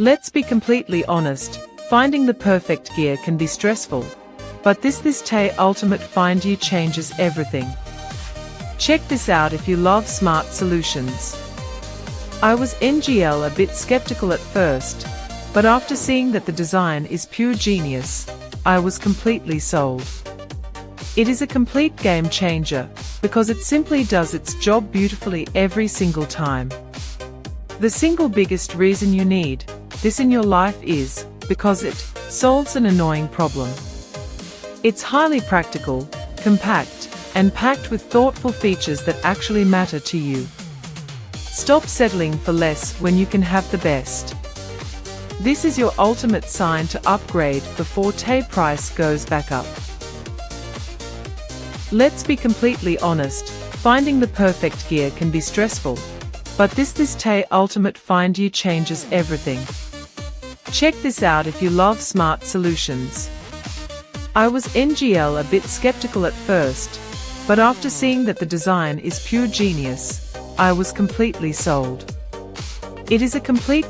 Let's be completely honest, finding the perfect gear can be stressful, but this Tay Ultimate Find You changes everything. Check this out if you love smart solutions. I was a bit skeptical at first, but after seeing that the design is pure genius, I was completely sold. It is a complete game changer, because it simply does its job beautifully every single time. The single biggest reason you need this in your life is because it solves an annoying problem. It's highly practical, compact, and packed with thoughtful features that actually matter to you. Stop settling for less when you can have the best. This is your ultimate sign to upgrade before Tay price goes back up. Let's be completely honest, finding the perfect gear can be stressful, but this Tay Ultimate Find You changes everything. Check this out if you love smart solutions. I was a bit skeptical at first, but after seeing that the design is pure genius, I was completely sold. It is a complete